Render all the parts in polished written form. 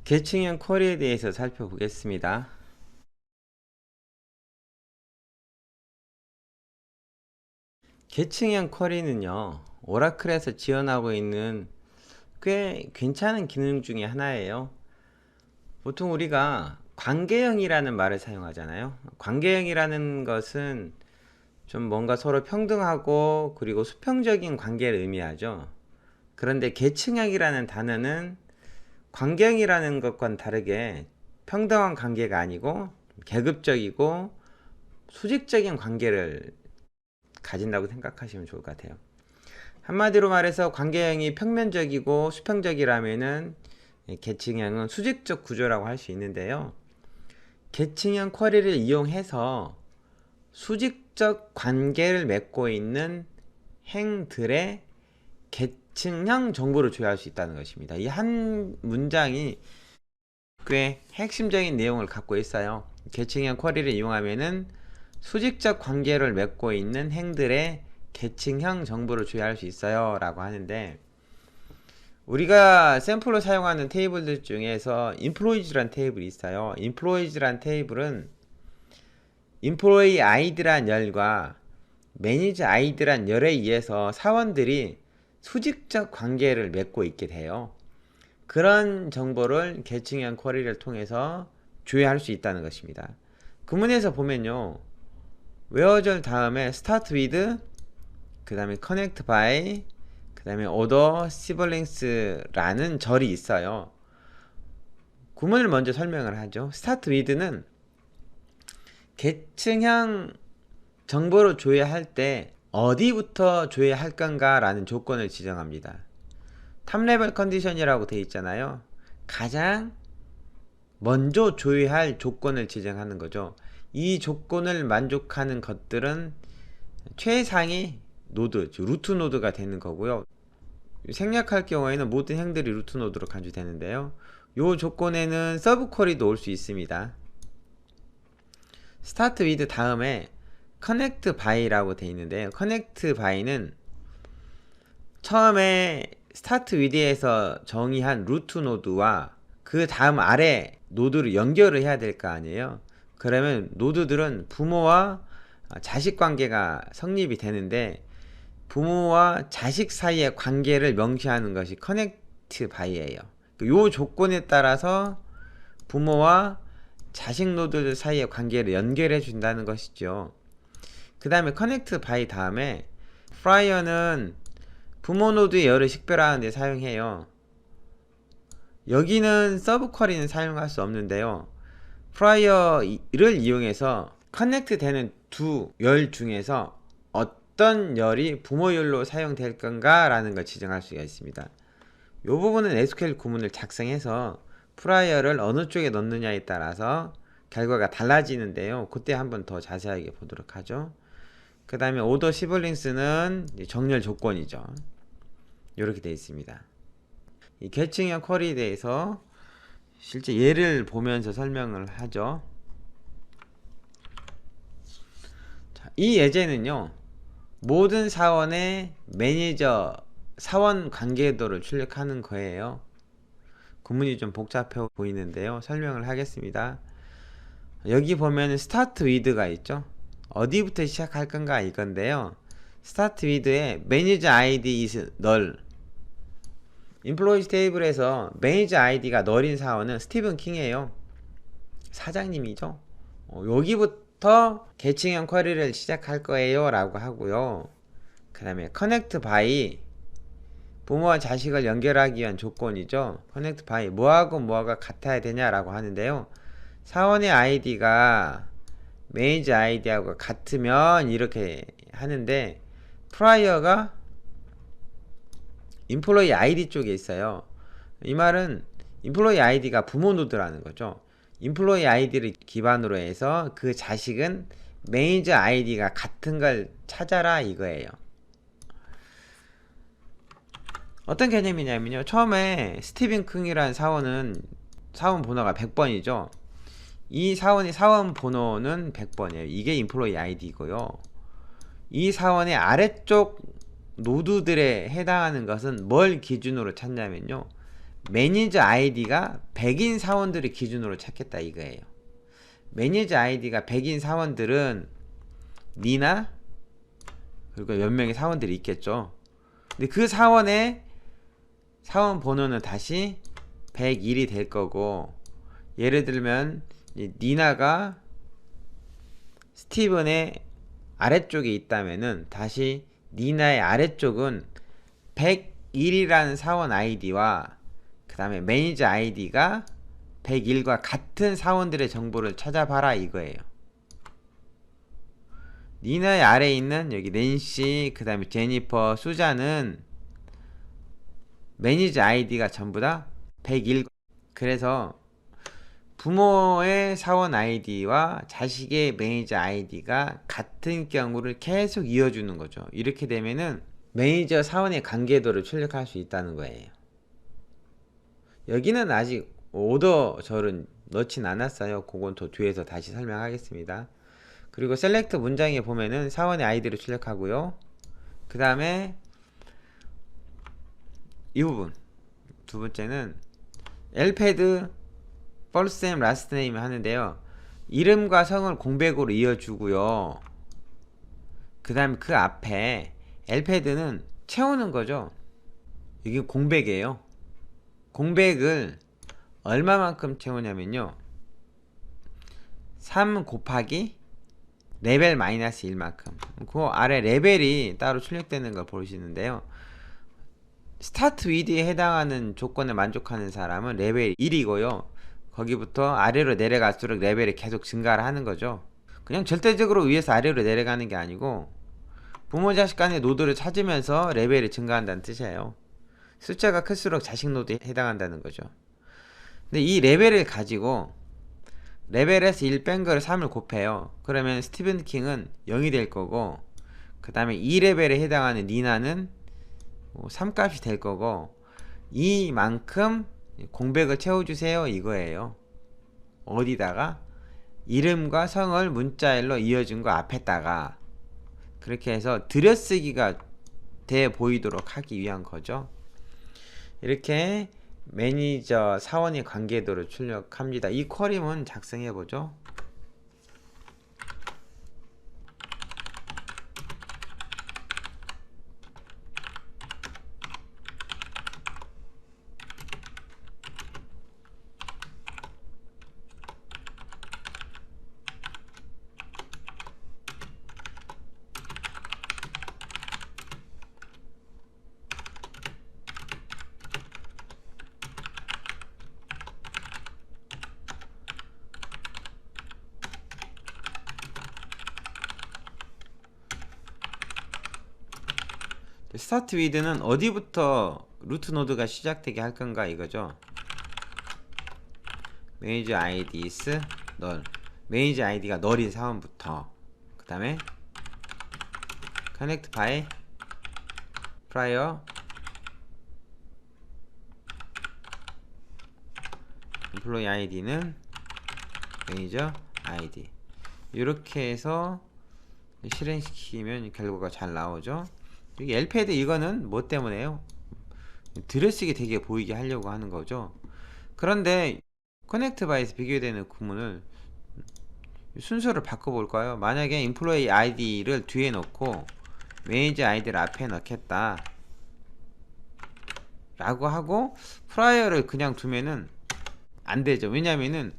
계층형 쿼리에 대해서 살펴보겠습니다. 계층형 쿼리는요, 오라클에서 지원하고 있는 꽤 괜찮은 기능 중에 하나예요. 보통 우리가 관계형이라는 말을 사용하잖아요. 관계형이라는 것은 좀 뭔가 서로 평등하고 그리고 수평적인 관계를 의미하죠. 그런데 계층형이라는 단어는 관계형이라는 것과는 다르게 평등한 관계가 아니고 계급적이고 수직적인 관계를 가진다고 생각하시면 좋을 것 같아요. 한마디로 말해서 관계형이 평면적이고 수평적이라면은 계층형은 수직적 구조라고 할 수 있는데요. 계층형 쿼리를 이용해서 수직적 관계를 맺고 있는 행들의 계층형 정보를 조회할 수 있다는 것입니다. 이 한 문장이 꽤 핵심적인 내용을 갖고 있어요. 계층형 쿼리를 이용하면은 수직적 관계를 맺고 있는 행들의 계층형 정보를 조회할 수 있어요 라고 하는데, 우리가 샘플로 사용하는 테이블들 중에서 employees란 테이블이 있어요. employees란 테이블은 employee id란 열과 manager id란 열에 의해서 사원들이 수직적 관계를 맺고 있게 돼요. 그런 정보를 계층형 쿼리를 통해서 조회할 수 있다는 것입니다. 구문에서 보면요, where절 다음에 start with, 그 다음에 connect by, 그 다음에 order siblings라는 절이 있어요. 구문을 먼저 설명을 하죠. start with는 계층형 정보를 조회할 때 어디부터 조회할 건가 라는 조건을 지정합니다. 탑레벨 컨디션이라고 되어 있잖아요. 가장 먼저 조회할 조건을 지정하는 거죠. 이 조건을 만족하는 것들은 최상위 노드, 즉 루트 노드가 되는 거고요. 생략할 경우에는 모든 행들이 루트 노드로 간주되는데요. 이 조건에는 서브 쿼리도 올 수 있습니다. 스타트 위드 다음에 커넥트 바이라고 되어 있는데요. 커넥트 바이는 처음에 스타트 위드에서 정의한 루트 노드와 그 다음 아래 노드를 연결을 해야 될 거 아니에요. 그러면 노드들은 부모와 자식 관계가 성립이 되는데, 부모와 자식 사이의 관계를 명시하는 것이 커넥트 바이예요. 이 조건에 따라서 부모와 자식 노드들 사이의 관계를 연결해 준다는 것이죠. 그 다음에 커넥트 바이 다음에 프라이어는 부모 노드의 열을 식별하는 데 사용해요. 여기는 서브 쿼리는 사용할 수 없는데요. 프라이어를 이용해서 커넥트 되는 두 열 중에서 어떤 열이 부모 열로 사용될 건가 라는 걸 지정할 수가 있습니다. 이 부분은 SQL 구문을 작성해서 프라이어를 어느 쪽에 넣느냐에 따라서 결과가 달라지는데요. 그때 한번 더 자세하게 보도록 하죠. 그 다음에 오더 시블링스는 정렬 조건이죠. 이렇게 되어 있습니다. 이 계층형 쿼리에 대해서 실제 예를 보면서 설명을 하죠. 자, 이 예제는요, 모든 사원의 매니저 사원 관계도를 출력하는 거예요. 구문이 좀 복잡해 보이는데요, 설명을 하겠습니다. 여기 보면 스타트 위드가 있죠. 어디부터 시작할 건가 이건데요. 스타트 위드에 매니저 아이디 is null. 인플로이즈 테이블에서 매니저 아이디가 널인 사원은 스티븐 킹이에요. 사장님이죠. 여기부터 계층형 쿼리를 시작할 거예요 라고 하고요. 그 다음에 커넥트 바이, 부모와 자식을 연결하기 위한 조건이죠. 커넥트 바이, 뭐하고 뭐가 같아야 되냐라고 하는데요. 사원의 아이디가 매니저 아이디하고 같으면 이렇게 하는데, 프라이어가 인플로이 아이디 쪽에 있어요. 이 말은 인플로이 아이디가 부모 노드라는 거죠. 인플로이 아이디를 기반으로 해서 그 자식은 매니저 아이디가 같은 걸 찾아라 이거예요. 어떤 개념이냐면요, 처음에 스티븐 킹이라는 사원은 사원 번호가 100번이죠. 이 사원의 사원 번호는 100번이에요. 이게 인플로이 아이디고요. 이 사원의 아래쪽 노드들에 해당하는 것은 뭘 기준으로 찾냐면요, 매니저 아이디가 100인 사원들을 기준으로 찾겠다 이거예요. 매니저 아이디가 100인 사원들은 니나 그리고 몇 명의 사원들이 있겠죠. 근데 그 사원의 사원 번호는 다시 101이 될 거고, 예를 들면 니나가 스티븐의 아래쪽에 있다면은 다시 니나의 아래쪽은 101이라는 사원 아이디와 그 다음에 매니저 아이디가 101과 같은 사원들의 정보를 찾아봐라 이거예요. 니나의 아래에 있는 여기 낸시, 그 다음에 제니퍼, 수잔은 매니저 아이디가 전부 다 101. 그래서 부모의 사원 아이디와 자식의 매니저 아이디가 같은 경우를 계속 이어주는 거죠. 이렇게 되면은 매니저 사원의 관계도를 출력할 수 있다는 거예요. 여기는 아직 오더절은 넣진 않았어요. 그건 더 뒤에서 다시 설명하겠습니다. 그리고 셀렉트 문장에 보면은 사원의 아이디를 출력하고요. 그 다음에 이 부분 두 번째는 엘패드 first name, last name 하는데요. 이름과 성을 공백으로 이어주고요. 그 다음에 그 앞에 엘패드는 채우는 거죠. 이게 공백이에요. 공백을 얼마만큼 채우냐면요, 3 곱하기 레벨 마이너스 1만큼. 그 아래 레벨이 따로 출력되는 걸 보시는데요, 스타트 위드에 해당하는 조건에 만족하는 사람은 레벨 1이고요 거기부터 아래로 내려갈수록 레벨이 계속 증가를 하는 거죠. 그냥 절대적으로 위에서 아래로 내려가는 게 아니고 부모 자식 간의 노드를 찾으면서 레벨이 증가한다는 뜻이에요. 숫자가 클수록 자식 노드에 해당한다는 거죠. 근데 이 레벨을 가지고 레벨에서 1 뺀 거를 3을 곱해요. 그러면 스티븐 킹은 0이 될 거고, 그 다음에 이 레벨에 해당하는 니나는 3 값이 될 거고, 이만큼 공백을 채워주세요 이거예요. 어디다가? 이름과 성을 문자열로 이어준 거 앞에다가. 그렇게 해서 들여쓰기가 돼 보이도록 하기 위한 거죠. 이렇게 매니저 사원의 관계도를 출력합니다. 이 쿼리문 작성해 보죠. 스타트 위드는 어디부터 루트 노드가 시작되게 할 건가 이거죠. 매니저 아이디 is null. 매니저 아이디가 널인 사원부터, 그 다음에 connect by prior employee id는 매니저 아이디. 이렇게 해서 실행시키면 결과가 잘 나오죠. 여기 엘패드 이거는 뭐 때문에요? 들여쓰기 되게 보이게 하려고 하는 거죠. 그런데 커넥트 바이에서 비교되는 구문을 순서를 바꿔볼까요? 만약에 인플로이 아이디를 뒤에 넣고 매니저 아이디를 앞에 넣겠다 라고 하고 프라이어를 그냥 두면은 안 되죠. 왜냐면은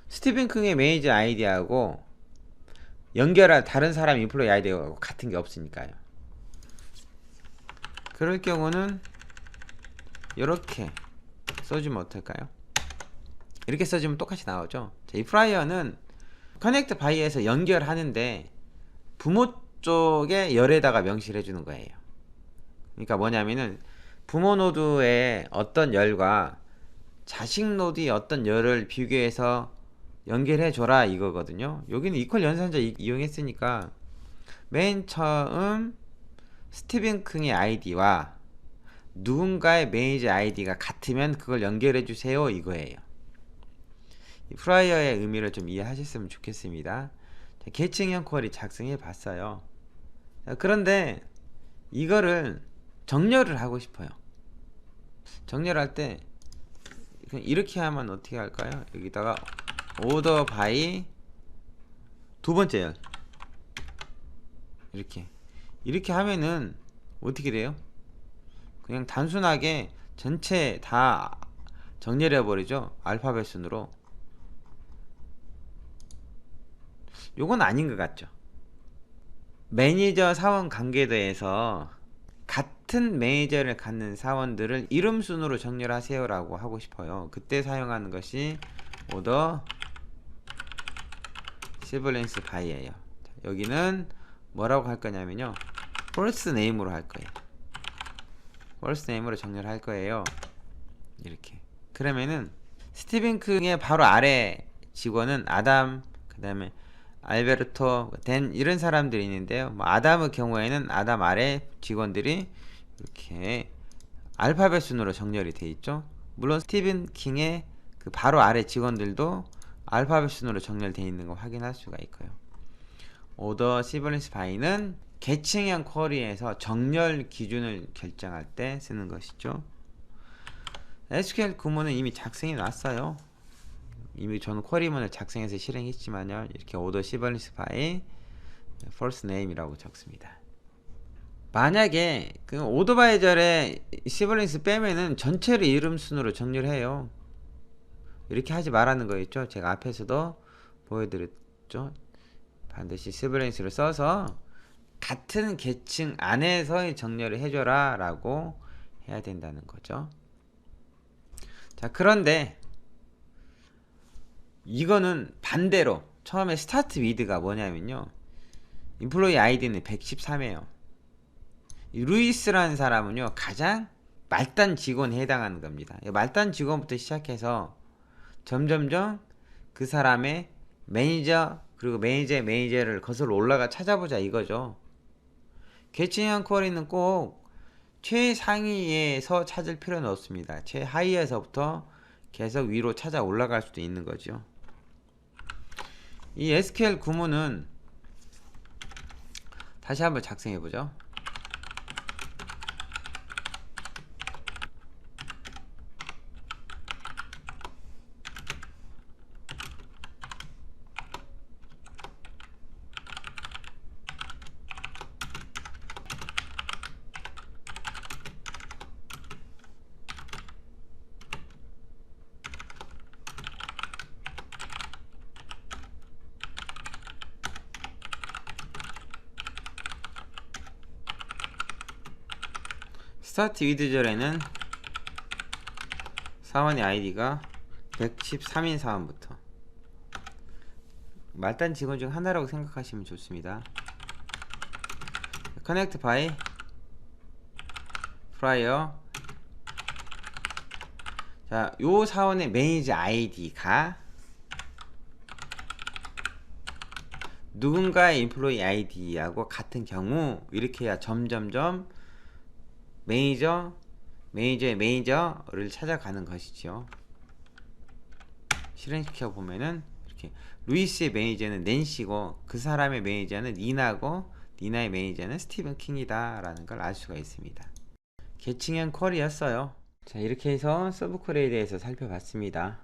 스티븐 킹의 매니저 아이디하고 연결할 다른 사람 인플로이 아이디하고 같은 게 없으니까요. 그럴 경우는 이렇게 써주면 어떨까요? 이렇게 써주면 똑같이 나오죠. 자, 이 프라이어는 커넥트 바이에서 연결하는데 부모 쪽의 열에다가 명시를 해주는 거예요. 그러니까 뭐냐면은 부모 노드의 어떤 열과 자식 노드의 어떤 열을 비교해서 연결해줘라 이거거든요. 여기는 이퀄 연산자 이용했으니까 맨 처음 스티븐 킹의 아이디와 누군가의 매니저 아이디가 같으면 그걸 연결해 주세요 이거예요. 이 프라이어의 의미를 좀 이해하셨으면 좋겠습니다. 자, 계층형 쿼리 작성해 봤어요. 자, 그런데 이거를 정렬을 하고 싶어요. 정렬할 때 이렇게 하면 어떻게 할까요? 여기다가 오더 바이 두 번째 열 이렇게 하면은 어떻게 돼요? 그냥 단순하게 전체 다 정렬해 버리죠. 알파벳 순으로. 요건 아닌 것 같죠. 매니저 사원 관계에 대해서 같은 매니저를 갖는 사원들을 이름 순으로 정렬하세요 라고 하고 싶어요. 그때 사용하는 것이 오더 시블링스 바이예요. 여기는 뭐라고 할 거냐면요, first name으로 할 거예요. first name으로 정렬할 거예요. 이렇게. 그러면은 스티븐 킹의 바로 아래 직원은 아담, 그 다음에 알베르토, 댄 이런 사람들이 있는데요. 뭐 아담의 경우에는 아담 아래 직원들이 이렇게 알파벳 순으로 정렬이 돼 있죠. 물론 스티븐 킹의 그 바로 아래 직원들도 알파벳 순으로 정렬되어 있는 거 확인할 수가 있고요. 오더 시블링스 바이는 계층형 쿼리에서 정렬 기준을 결정할 때 쓰는 것이죠. SQL 구문은 이미 작성해 놨어요. 이미 저는 쿼리문을 작성해서 실행했지만요, 이렇게 오더 시블링스 바이 first name이라고 적습니다. 만약에 그 오더바이절에 시블링스 빼면은 전체를 이름 순으로 정렬해요. 이렇게 하지 말라는 거 있죠. 제가 앞에서도 보여드렸죠. 반드시 시블링스를 써서 같은 계층 안에서 정렬을 해줘라 라고 해야 된다는 거죠. 자, 그런데 이거는 반대로 처음에 스타트 위드가 뭐냐면요, 인플로이 아이디는 113이에요 루이스라는 사람은요 가장 말단 직원에 해당하는 겁니다. 말단 직원부터 시작해서 점점점 그 사람의 매니저, 그리고 매니저의 매니저를 거슬러 올라가 찾아보자 이거죠. 계층형 쿼리는 꼭 최상위에서 찾을 필요는 없습니다. 최하위에서부터 계속 위로 찾아 올라갈 수도 있는 거죠. 이 SQL 구문은 다시 한번 작성해 보죠. 스타트 위드절에는 사원의 아이디가 113인 사원부터, 말단 직원 중 하나라고 생각하시면 좋습니다. 커넥트 바이 프라이어. 자, 요 사원의 매니저 아이디가 누군가의 인플로이 아이디하고 같은 경우 이렇게 해야 점점점 매니저의 매니저를 찾아가는 것이죠. 실행시켜 보면은 이렇게 루이스의 매니저는 낸시고 그 사람의 매니저는 니나고 니나의 매니저는 스티븐 킹이다 라는 걸 알 수가 있습니다. 계층형 쿼리였어요. 자, 이렇게 해서 서브 쿼리에 대해서 살펴봤습니다.